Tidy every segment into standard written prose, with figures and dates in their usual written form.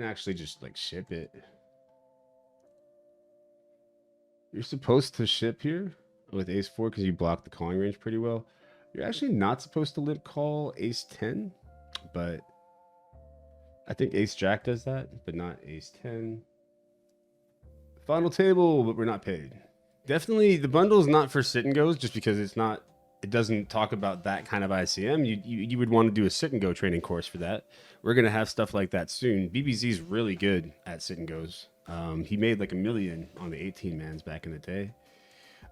can actually just like ship it. You're supposed to ship here with ace 4 because you block the calling range pretty well. You're actually not supposed to limp call ace 10, but I think ace jack does that, but not ace 10. Final table, but we're not paid. Definitely the bundle is not for sit and goes just because it doesn't talk about that kind of ICM. You would want to do a sit and go training course for that. We're going to have stuff like that soon. BBZ is really good at sit and goes. He made like $1 million on the 18 mans back in the day.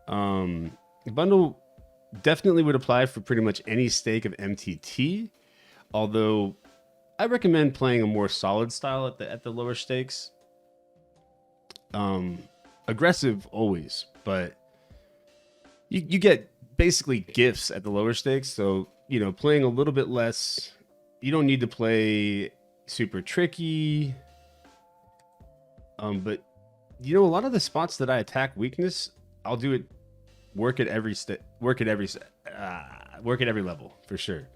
The bundle definitely would apply for pretty much any stake of MTT, although I recommend playing a more solid style at the lower stakes. Aggressive always, but you get basically gifts at the lower stakes. So, you know, playing a little bit less, you don't need to play super tricky. But you know, a lot of the spots that I attack weakness, I'll do it, work at every level for sure.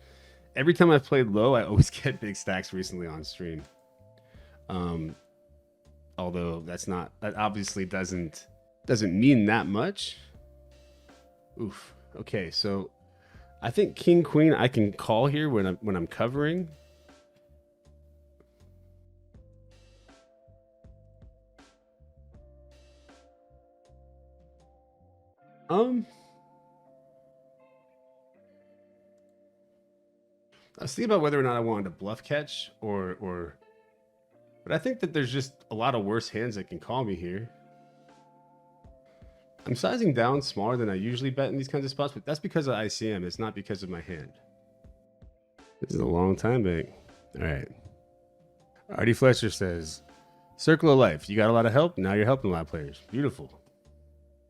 Every time I've played low, I always get big stacks recently on stream. Although that obviously doesn't mean that much. Oof. Okay, so I think king queen I can call here when I'm covering. I was thinking about whether or not I wanted to bluff catch or but I think that there's just a lot of worse hands that can call me here. I'm sizing down smaller than I usually bet in these kinds of spots, but that's because of ICM. It's not because of my hand. This is a long time bank. All right. Artie Fletcher says, circle of life. You got a lot of help. Now you're helping a lot of players. Beautiful.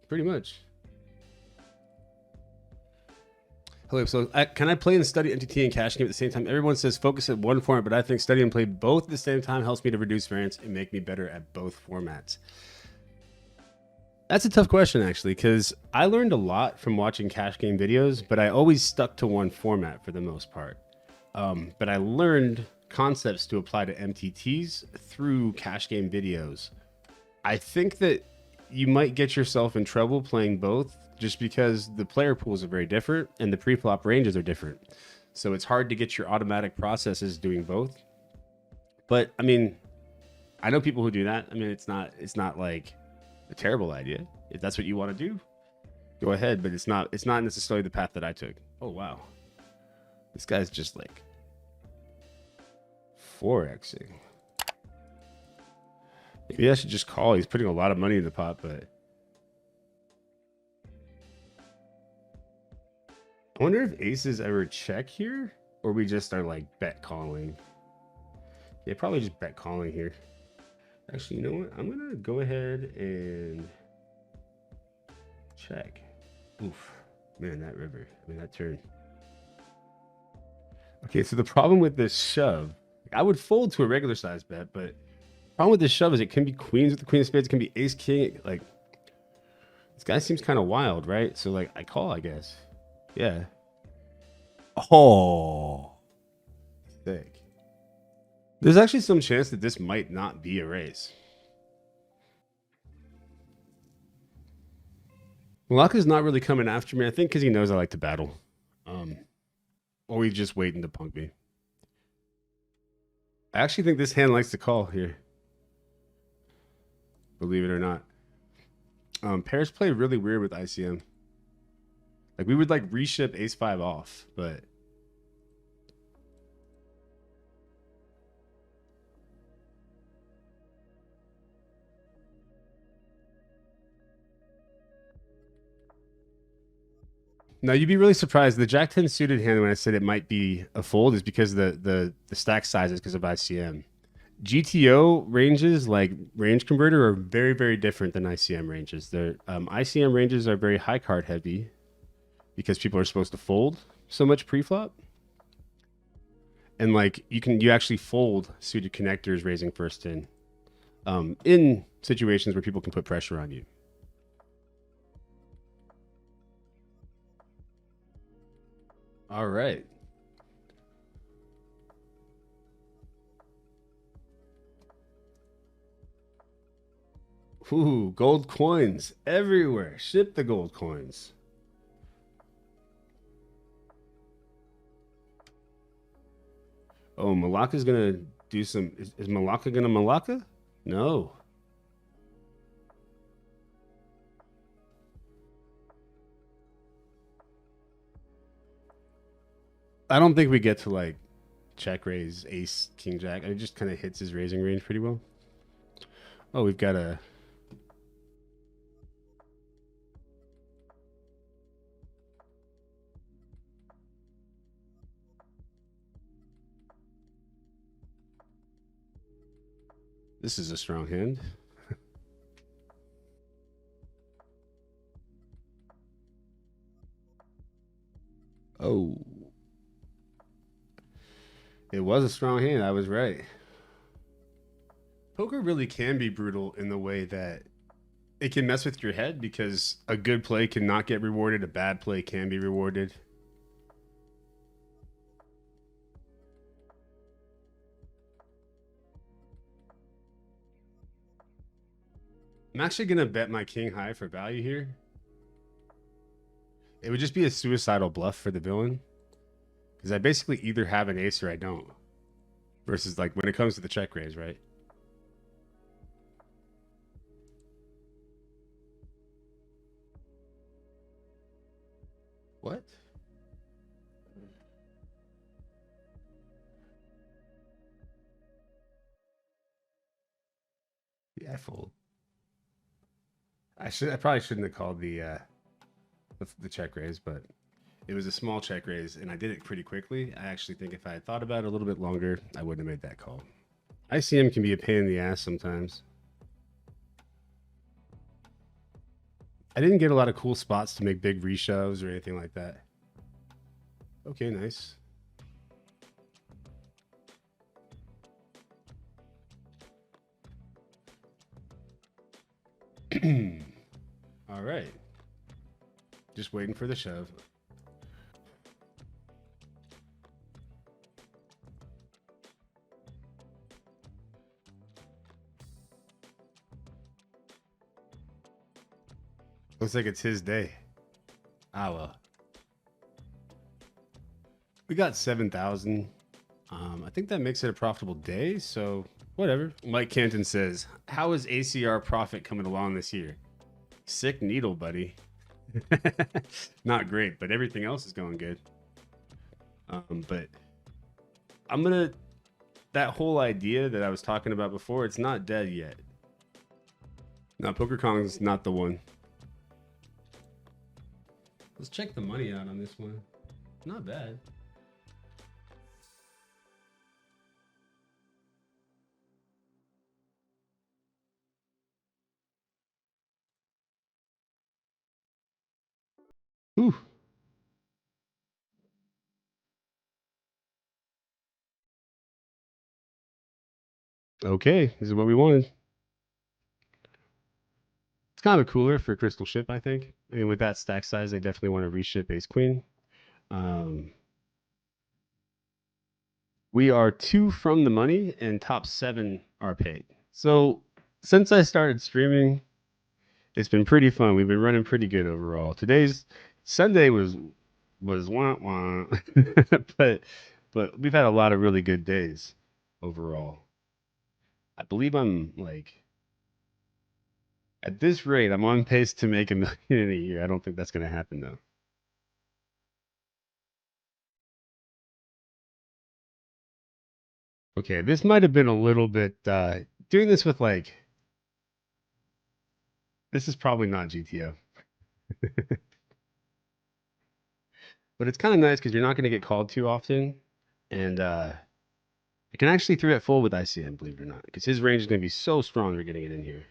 Pretty much. Hello. So can I play and study MTT and cash game at the same time? Everyone says focus at one format, but I think study and play both at the same time helps me to reduce variance and make me better at both formats. That's a tough question, actually, because I learned a lot from watching cash game videos, but I always stuck to one format for the most part. But I learned concepts to apply to MTTs through cash game videos. I think that you might get yourself in trouble playing both just because the player pools are very different and the pre-flop ranges are different. So it's hard to get your automatic processes doing both. But I mean, I know people who do that. I mean, it's not like a terrible idea. If that's what you want to do, go ahead, but it's not necessarily the path that I took. Oh wow. This guy's just like 4xing. Maybe I should just call. He's putting a lot of money in the pot, but I wonder if aces ever check here or we just are like bet calling. Yeah, probably just bet calling here. Actually, you know what? I'm gonna go ahead and check. Oof, man, that river. I mean, that turn. Okay, so the problem with this shove, I would fold to a regular size bet, but the problem with this shove is it can be queens with the queen of spades, it can be ace king. Like, this guy seems kind of wild, right? So like, I call, I guess. Yeah. Oh, sick. There's actually some chance that this might not be a race. Malaka's not really coming after me, I think, because he knows I like to battle. Or he's just waiting to punk me. I actually think this hand likes to call here. Believe it or not. Pairs play really weird with ICM. Like, we would like reship ace-5 off, but now you'd be really surprised. The Jack 10 suited hand, when I said it might be a fold, is because the stack size is because of ICM. GTO ranges, like range converter, are very, very different than ICM ranges. Their ICM ranges are very high card heavy because people are supposed to fold so much pre-flop. And like you actually fold suited connectors raising first in situations where people can put pressure on you. All right. Ooh, gold coins everywhere. Ship the gold coins. Oh, Malacca's gonna do some. Is Malacca gonna Malacca? No. I don't think we get to like check raise ace king jack. It just kind of hits his raising range pretty well. Oh, we've got a. This is a strong hand. Oh. It was a strong hand. I was right. Poker really can be brutal in the way that it can mess with your head because a good play cannot get rewarded, a bad play can be rewarded. I'm actually going to bet my king high for value here. It would just be a suicidal bluff for the villain because I basically either have an ace or I don't. Versus like when it comes to the check raise, right? What? Yeah, I fold. I probably shouldn't have called the check raise, but it was a small check raise and I did it pretty quickly. I actually think if I had thought about it a little bit longer, I wouldn't have made that call. ICM can be a pain in the ass sometimes. I didn't get a lot of cool spots to make big reshoves or anything like that. Okay, nice. All right. Just waiting for the shove. Looks like it's his day. Ah, well. We got 7,000. I think that makes it a profitable day, so whatever. Mike Canton says, how is ACR profit coming along this year? Sick needle, buddy. Not great, but everything else is going good. But I'm going to, that whole idea that I was talking about before, it's not dead yet. No, Poker Kong's not the one. Let's check the money out on this one. Not bad. Ooh. Okay, this is what we wanted. It's kind of cooler for Crystal Ship, I think. I mean, with that stack size, they definitely want to reship Ace Queen. We are 2 from the money, and top 7 are paid. So since I started streaming, it's been pretty fun. We've been running pretty good overall. Today's Sunday was wah wah, but we've had a lot of really good days overall. I believe I'm like at this rate, I'm on pace to make $1 million in a year. I don't think that's going to happen though. Okay, this might have been a little bit doing this with like this is probably not GTO. But it's kind of nice because you're not going to get called too often. And it can actually 3-bet full with ICM, believe it or not, because his range is going to be so strong you're getting it in here.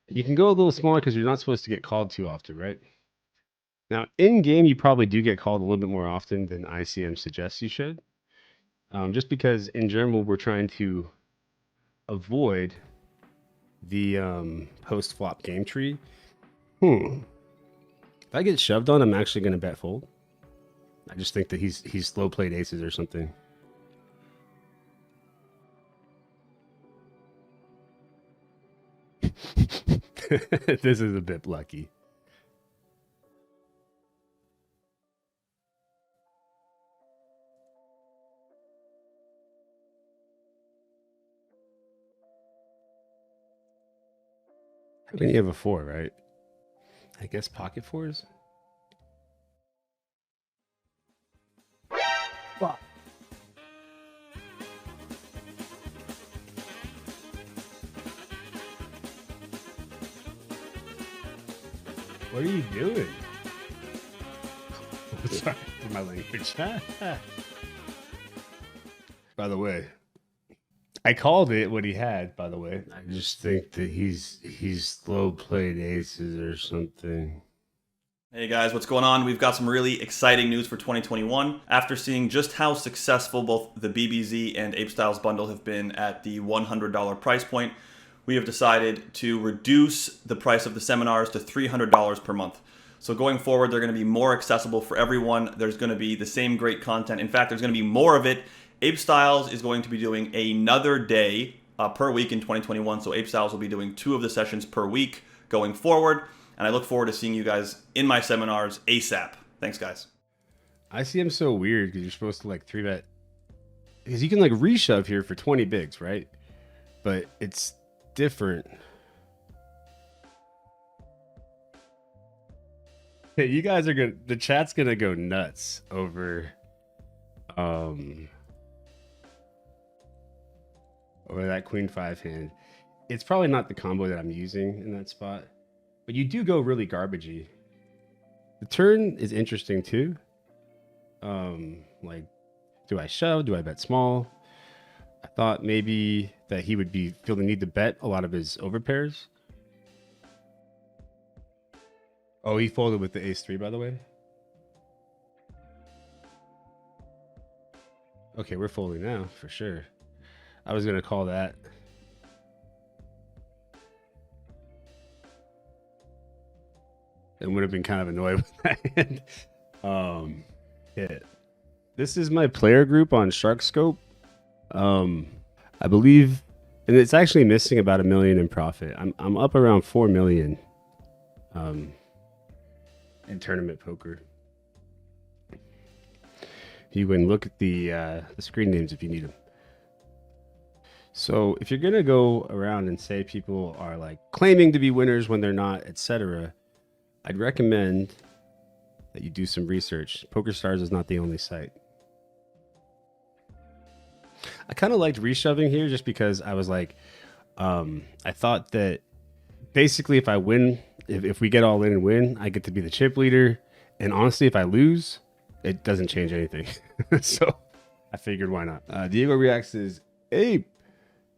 You can go a little smaller because you're not supposed to get called too often, right? Now, in game, you probably do get called a little bit more often than ICM suggests you should. Just because in general, we're trying to avoid the post-flop game tree. If I get shoved on, I'm actually going to bet fold. I just think that he's slow played aces or something. This is a bit lucky. I mean, you have a 4, right? I guess pocket 4s. Fuck. What are you doing? Sorry for my language. By the way, I called it what he had. By the way, I just think that he's slow played aces or something. Hey guys, what's going on? We've got some really exciting news for 2021. After seeing just how successful both the BBZ and apestyles bundle have been at the $100 price point, we have decided to reduce the price of the seminars to $300 per month. So going forward, they're going to be more accessible for everyone. There's going to be the same great content. In fact, there's going to be more of it. Apestyles is going to be doing another day per week in 2021. So Apestyles will be doing 2 of the sessions per week going forward. And I look forward to seeing you guys in my seminars ASAP. Thanks, guys. I see him so weird because you're supposed to like 3-bet. Because you can like reshove here for 20 bigs, right? But it's different. Hey, you guys are gonna, the chat's gonna go nuts over over that queen 5 hand. It's probably not the combo that I'm using in that spot, but you do go really garbagey. The turn is interesting too. Like, do I shove? Do I bet small? I thought maybe that he would feel the need to bet a lot of his overpairs. Oh, he folded with the ace-3, by the way. Okay, we're folding now for sure. I was gonna call that. And would have been kind of annoyed with that. Hit. This is my player group on SharkScope. I believe, and it's actually missing about $1 million in profit. I'm up around 4 million in tournament poker. You can look at the screen names if you need them. So if you're gonna go around and say people are like claiming to be winners when they're not, etc., I'd recommend that you do some research. PokerStars is not the only site. I kind of liked reshoving here just because I was like, I thought that basically if I win, if we get all in and win, I get to be the chip leader. And honestly, if I lose, it doesn't change anything. So I figured why not. Diego Reacts is, hey,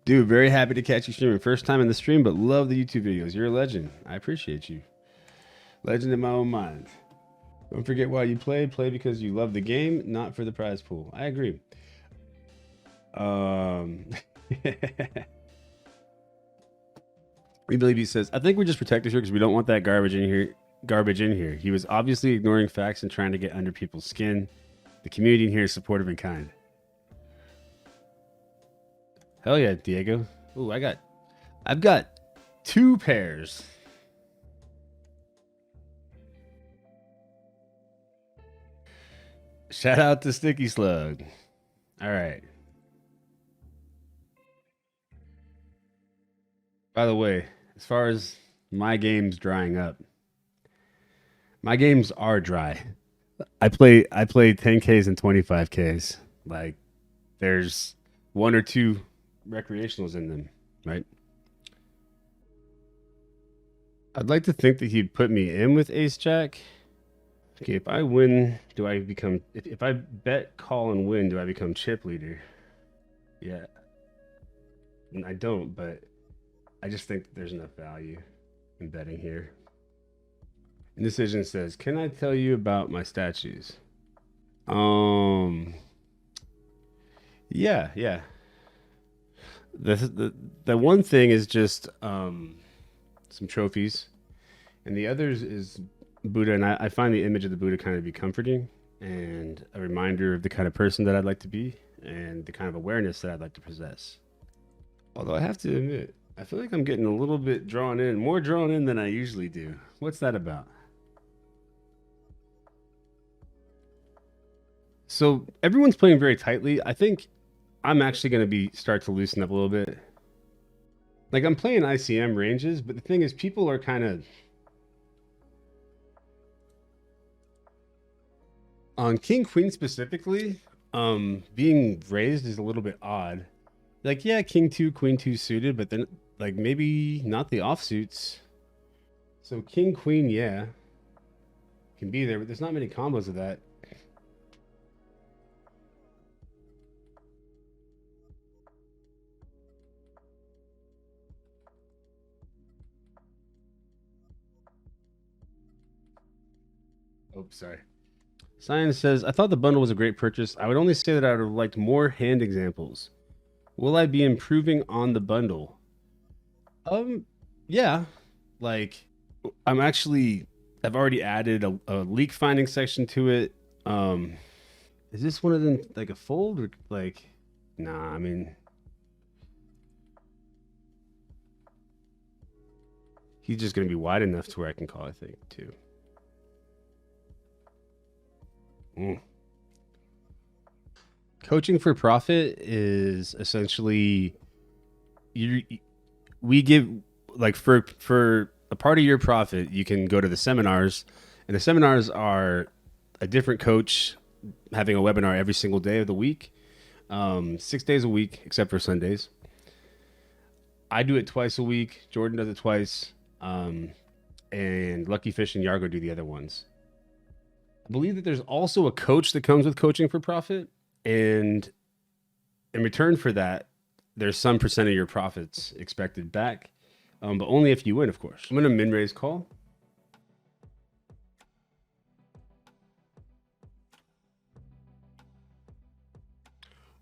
dude, very happy to catch you streaming. First time in the stream, but love the YouTube videos. You're a legend. I appreciate you. Legend in my own mind. Don't forget why you play. Play because you love the game, not for the prize pool. I agree. We believe he says, I think we're just protective here because we don't want that garbage in here. He was obviously ignoring facts and trying to get under people's skin. The community in here is supportive and kind. Hell yeah, Diego. Ooh, I've got 2 pairs. Shout out to Sticky Slug. All right. By the way, as far as my games drying up, my games are dry. I play 10Ks and 25Ks. Like, there's 1 or 2 recreationals in them, right? I'd like to think that he'd put me in with Ace Jack. Okay, if I win, do I become... If I bet, call, and win, do I become chip leader? Yeah. And I don't, but I just think there's enough value in betting here. Indecision says, can I tell you about my statues? Yeah. The one thing is just some trophies, and the others is Buddha, and I find the image of the Buddha kind of be comforting and a reminder of the kind of person that I'd like to be and the kind of awareness that I'd like to possess. Although I have to admit, I feel like I'm getting a little bit drawn in, more drawn in than I usually do. What's that about? So everyone's playing very tightly. I think I'm actually going to be start to loosen up a little bit. Like I'm playing ICM ranges, but the thing is, people are kind of on King Queen specifically. Being raised is a little bit odd. Like yeah, King 2, Queen 2 suited, but then like maybe not the offsuits. So King Queen, yeah, can be there, but there's not many combos of that. Oh, sorry. Science says, I thought the bundle was a great purchase. I would only say that I would have liked more hand examples. Will I be improving on the bundle? Yeah. Like, I'm actually, I've already added a leak finding section to it. Is this one of them like a fold or like, nah, I mean, he's just going to be wide enough to where I can call, I think, too. Mm. Coaching for profit is essentially you we give like for a part of your profit you can go to the seminars, and the seminars are a different coach having a webinar every single day of the week, 6 days a week except for Sundays. I do it twice a week, Jordan does it twice, and Lucky Fish and Yargo do the other ones. I believe that there's also a coach that comes with coaching for profit, and in return for that, there's some percent of your profits expected back, but only if you win, of course. I'm gonna min raise call.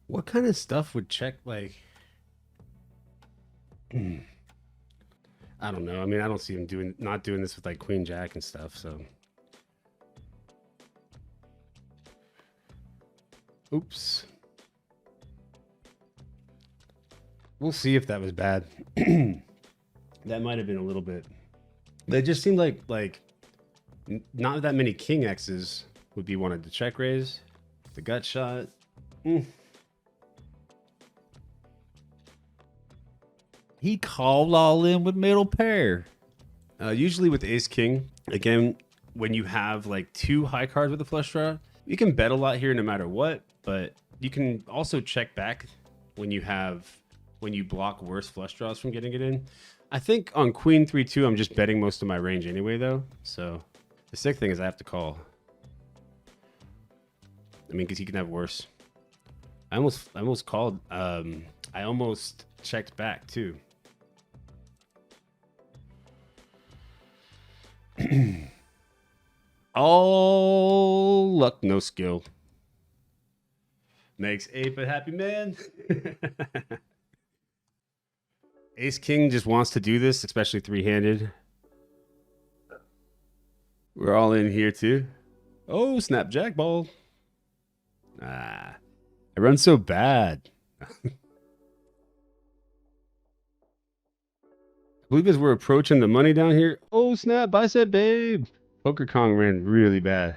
What kind of stuff would check like? I don't know. I mean, I don't see him not doing this with like Queen Jack and stuff. So, oops. We'll see if that was bad. That might have been a little bit. They just seemed like not that many King X's would be wanted to check raise. The gut shot. He called all in with middle pair. Usually with Ace King, again, when you have like two high cards with a flush draw, you can bet a lot here no matter what, but you can also check back when you block worse flush draws from getting it in. I think on Queen 3-2, I'm just betting most of my range anyway, though. So the sick thing is I have to call. I mean, because he can have worse. I almost called. I almost checked back too. All luck, no skill. Makes Ape a happy man. Ace King just wants to do this, especially three-handed. We're all in here too. Oh, snap jack ball. I run so bad. I believe as we're approaching the money down here. Oh, snap, bicep, babe. Poker Kong ran really bad.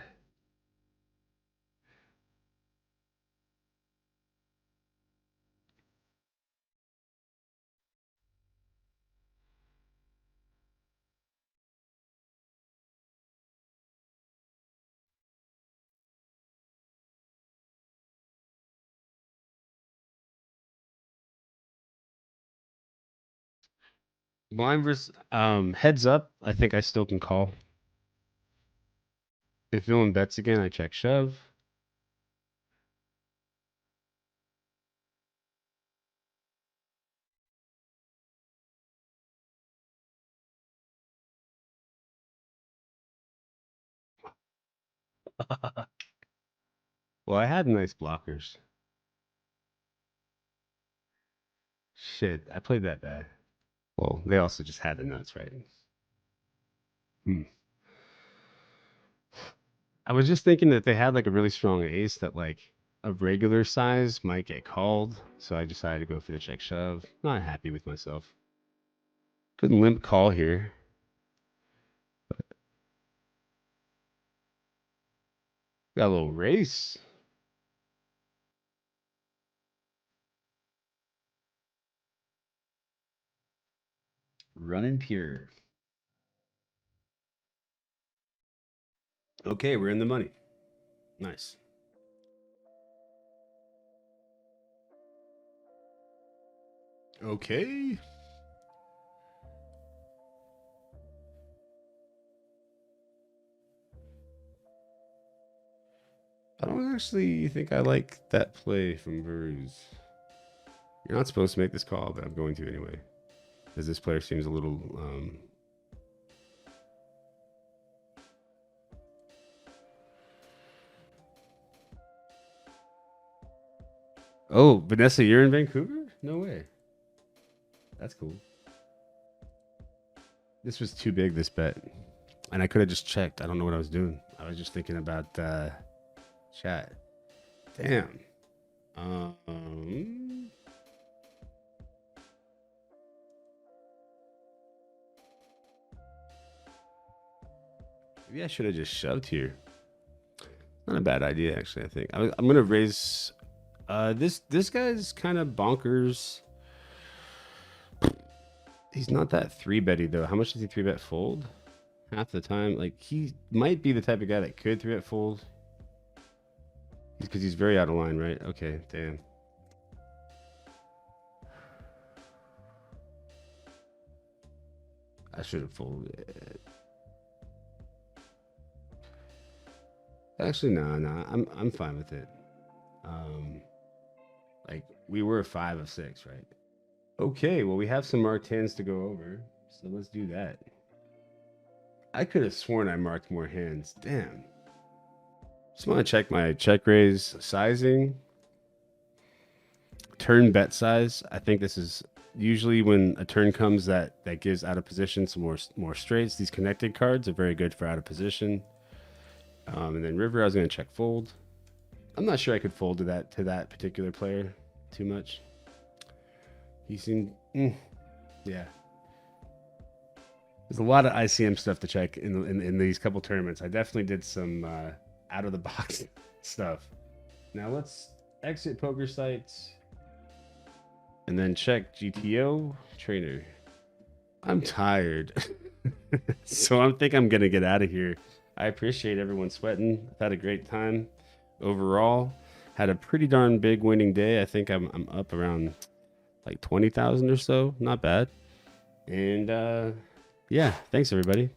Blind versus heads up. I think I still can call. If villain bets again, I check shove. Well, I had nice blockers. Shit, I played that bad. Well, they also just had the nuts, right? I was just thinking that they had like a really strong ace that like a regular size might get called, so I decided to go for the check shove. Not happy with myself. Good limp call here. Got a little race. Running pure. Okay, we're in the money. Nice. Okay. I don't actually think I like that play from Veruz. You're not supposed to make this call, but I'm going to anyway. Because this player seems a little... Oh, Vanessa, you're in Vancouver? No way. That's cool. This was too big, this bet. And I could have just checked. I don't know what I was doing. I was just thinking about chat. Damn. Maybe I should have just shoved here. Not a bad idea, actually, I think. I'm going to raise... this guy's kind of bonkers. He's not that 3-betty, though. How much does he 3-bet fold? Half the time. Like, he might be the type of guy that could 3-bet fold. Because he's very out of line, right? Okay, damn. I should have folded. Actually, no. I'm fine with it. Like, we were 5 of 6, right? Okay, well, we have some marked hands to go over, so let's do that. I could have sworn I marked more hands. Damn. Just want to check my check raise sizing. Turn bet size. I think this is usually when a turn comes that gives out of position some more straights. These connected cards are very good for out of position. And then river, I was going to check fold. I'm not sure I could fold to that particular player too much. He seemed, yeah. There's a lot of ICM stuff to check in these couple tournaments. I definitely did some out of the box stuff. Now let's exit poker sites and then check GTO trainer. I'm tired, so I think I'm gonna get out of here. I appreciate everyone sweating. I've had a great time overall. Had a pretty darn big winning day. I think I'm up around like 20,000 or so. Not bad. And yeah, thanks everybody.